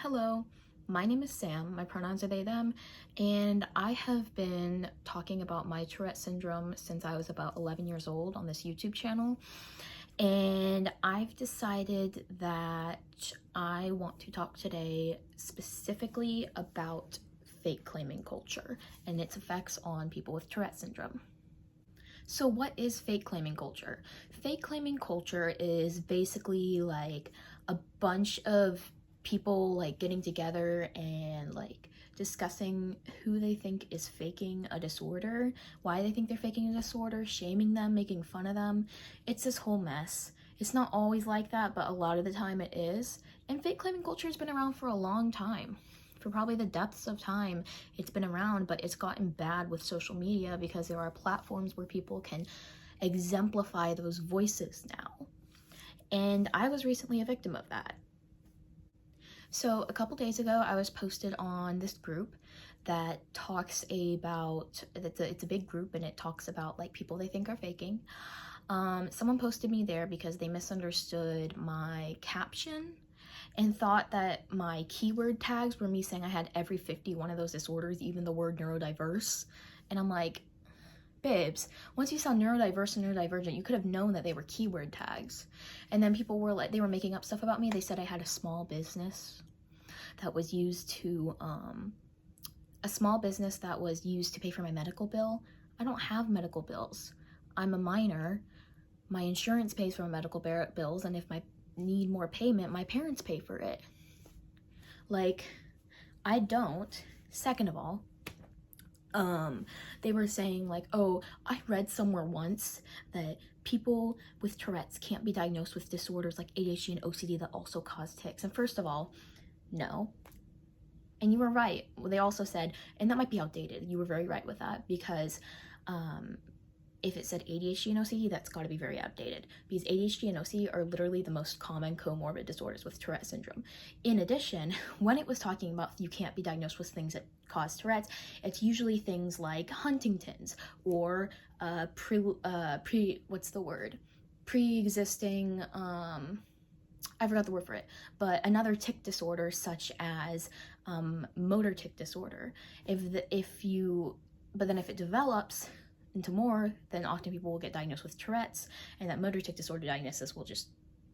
Hello, my name is Sam, my pronouns are they, them, and I have been talking about my Tourette syndrome since I was about 11 years old on this YouTube channel, and I've decided that I want to talk today specifically about fake claiming culture and its effects on people with Tourette syndrome. So what is fake claiming culture? Fake claiming culture is basically like a bunch of people like getting together and like discussing who they think is faking a disorder, why they think they're faking a disorder, shaming them, making fun of them. It's this whole mess. It's not always like that, but a lot of the time it is. And fake claiming culture has been around for a long time. For probably the depths of time it's been around, but it's gotten bad with social media because there are platforms where people can exemplify those voices now. And I was recently a victim of that. So a couple days ago, I was posted on this group that talks about, it's a big group and it talks about like people they think are faking. Someone posted me there because they misunderstood my caption and thought that my keyword tags were me saying I had every 51 of those disorders, even the word neurodiverse. And I'm like, babes, once you saw neurodiverse and neurodivergent, you could have known that they were keyword tags. And then people were like, they were making up stuff about me. They said I had a small business that was used to, pay for my medical bill. I don't have medical bills. I'm a minor. My insurance pays for my medical bills, and if I need more payment, my parents pay for it. Like, I don't. Second of all, they were saying like, oh, I read somewhere once that people with Tourette's can't be diagnosed with disorders like ADHD and OCD that also cause tics. And first of all, no. And you were right. They also said, and that might be outdated. You were very right with that because if it said ADHD and OCD, that's got to be very outdated because ADHD and OCD are literally the most common comorbid disorders with Tourette syndrome. In addition, when it was talking about you can't be diagnosed with things that cause Tourette's, it's usually things like Huntington's or pre-existing, I forgot the word for it, but another tic disorder such as motor tic disorder. But then if it develops into more, then often people will get diagnosed with Tourette's, and that motor tic disorder diagnosis will just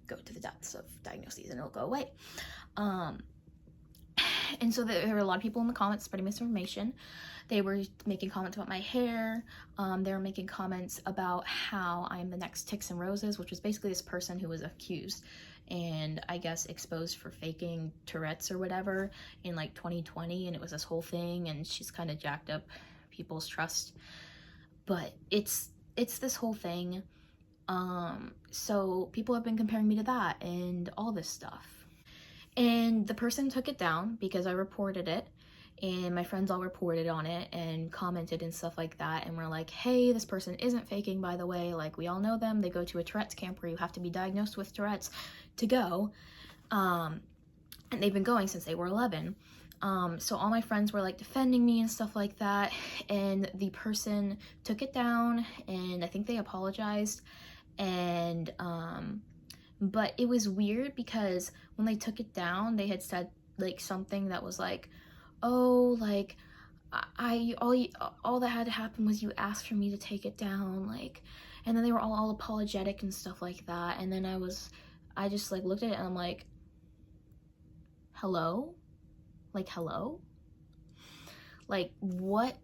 go to the depths of diagnoses and it'll go away. And so there were a lot of people in the comments spreading misinformation. They were making comments about my hair. They were making comments about how I'm the next Ticks and Roses, which was basically this person who was accused and I guess exposed for faking Tourette's or whatever in like 2020, and it was this whole thing, and she's kind of jacked up people's trust. But it's this whole thing. So people have been comparing me to that and all this stuff. And the person took it down because I reported it, and my friends all reported on it and commented and stuff like that, and were like, hey, this person isn't faking, by the way, like we all know them. They go to a Tourette's camp where you have to be diagnosed with Tourette's to go. And they've been going since they were 11. So all my friends were like defending me and stuff like that, and the person took it down, and I think they apologized. And but it was weird because when they took it down, they had said like something that was like, oh, like all that had to happen was you asked for me to take it down, like, and then they were all apologetic and stuff like that. And then I just like looked at it and I'm like, hello? Like, hello? Like, what?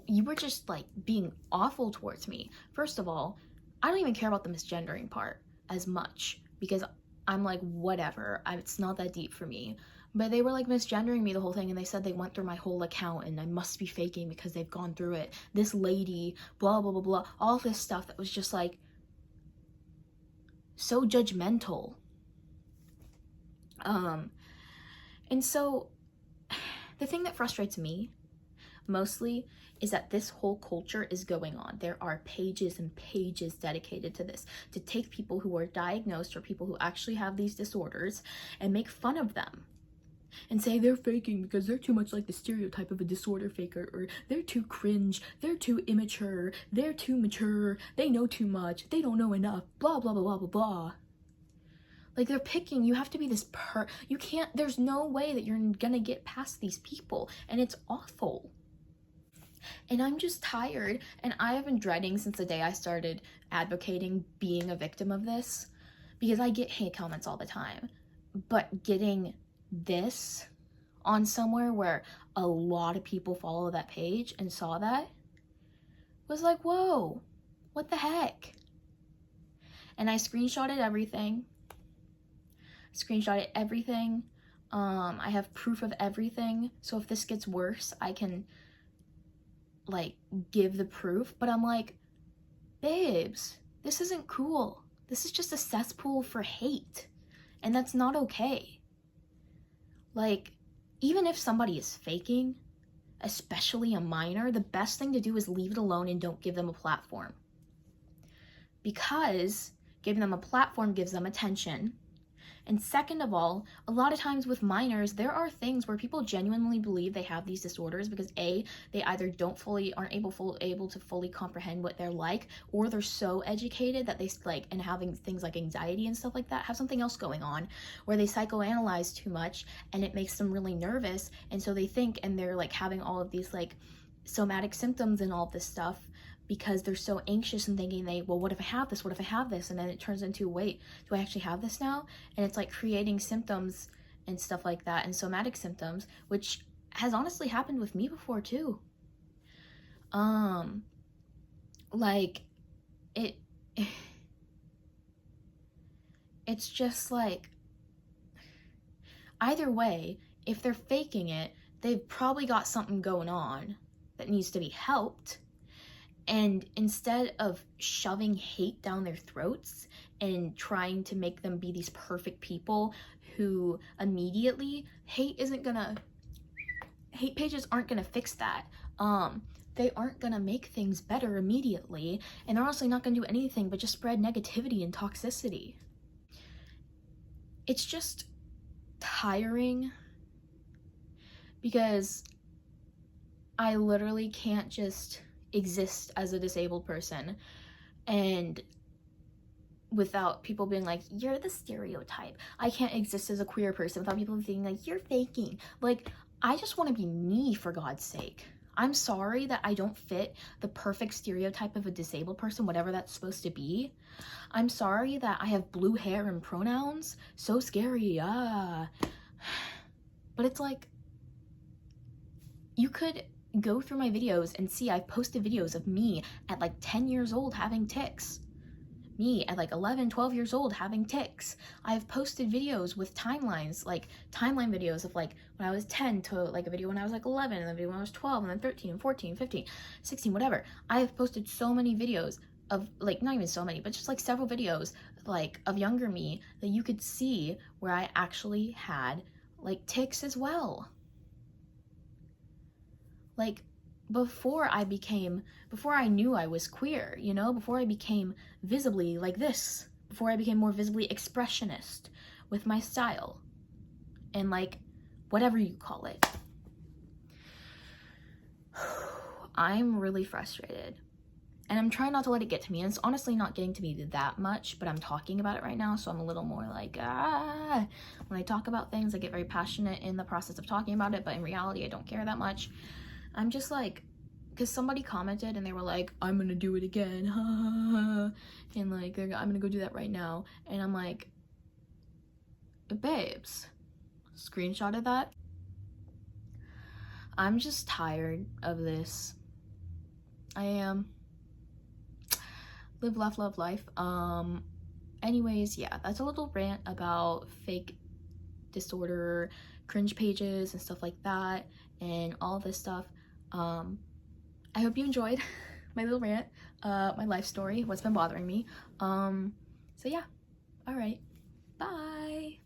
You were just like being awful towards me. First of all, I don't even care about the misgendering part as much because I'm like, whatever, it's not that deep for me. But they were like misgendering me the whole thing, and they said they went through my whole account and I must be faking because they've gone through it. This lady, blah, blah, blah, blah, all this stuff that was just like so judgmental. And so the thing that frustrates me mostly is that this whole culture is going on. There are pages and pages dedicated to this, to take people who are diagnosed or people who actually have these disorders and make fun of them and say they're faking because they're too much like the stereotype of a disorder faker, or they're too cringe, they're too immature, they're too mature, they know too much, they don't know enough, blah, blah, blah, blah, blah, blah. Like, they're picking, you have to be this you can't, there's no way that you're gonna get past these people, and it's awful. And I'm just tired, and I have been dreading since the day I started advocating being a victim of this, because I get hate comments all the time, but getting this on somewhere where a lot of people follow that page and saw that was like, whoa, what the heck? And I screenshotted everything. I have proof of everything, so if this gets worse, I can like give the proof. But I'm like, babes, this isn't cool. This is just a cesspool for hate, and that's not okay. Like, even if somebody is faking, especially a minor, the best thing to do is leave it alone and don't give them a platform, because giving them a platform gives them attention. And second of all, a lot of times with minors, there are things where people genuinely believe they have these disorders because A, they either aren't able to fully comprehend what they're like, or they're so educated that they like, and having things like anxiety and stuff like that, have something else going on where they psychoanalyze too much and it makes them really nervous. And so they think, and they're like having all of these like somatic symptoms and all this stuff, because they're so anxious and thinking well, what if I have this? What if I have this? And then it turns into, wait, do I actually have this now? And it's like creating symptoms and stuff like that, and somatic symptoms, which has honestly happened with me before too. Like, it's just like, either way, if they're faking it, they've probably got something going on that needs to be helped. And instead of shoving hate down their throats and trying to make them be these perfect people who immediately, hate pages aren't gonna fix that. They aren't gonna make things better immediately, and they're honestly not gonna do anything but just spread negativity and toxicity. It's just tiring, because I literally can't just exist as a disabled person and without people being like, you're the stereotype. I can't exist as a queer person without people thinking like, you're faking. Like, I just want to be me, for God's sake. I'm sorry that I don't fit the perfect stereotype of a disabled person, whatever that's supposed to be. I'm sorry that I have blue hair and pronouns. So scary. But it's like, you could go through my videos and see I've posted videos of me at like 10 years old having tics. Me at like 11, 12 years old having tics. I've posted videos with timelines, like timeline videos of like when I was 10 to like a video when I was like 11, and then a video when I was 12, and then 13, 14, 15, 16, whatever. I have posted so many videos of like, not even so many, but just like several videos like of younger me that you could see where I actually had like tics as well. Like, before I knew I was queer, you know, before I became visibly like this, before I became more visibly expressionist with my style and like whatever you call it. I'm really frustrated, and I'm trying not to let it get to me, and it's honestly not getting to me that much, but I'm talking about it right now, so I'm a little more like, when I talk about things, I get very passionate in the process of talking about it, but in reality, I don't care that much. I'm just like, because somebody commented and they were like, I'm gonna do it again, and like, I'm gonna go do that right now, and I'm like, babes, screenshotted that. I'm just tired of this. I am. Live, laugh, love life. Anyways, yeah, that's a little rant about fake disorder, cringe pages and stuff like that, and all this stuff. I hope you enjoyed my little rant, my life story, what's been bothering me. So yeah, all right, bye.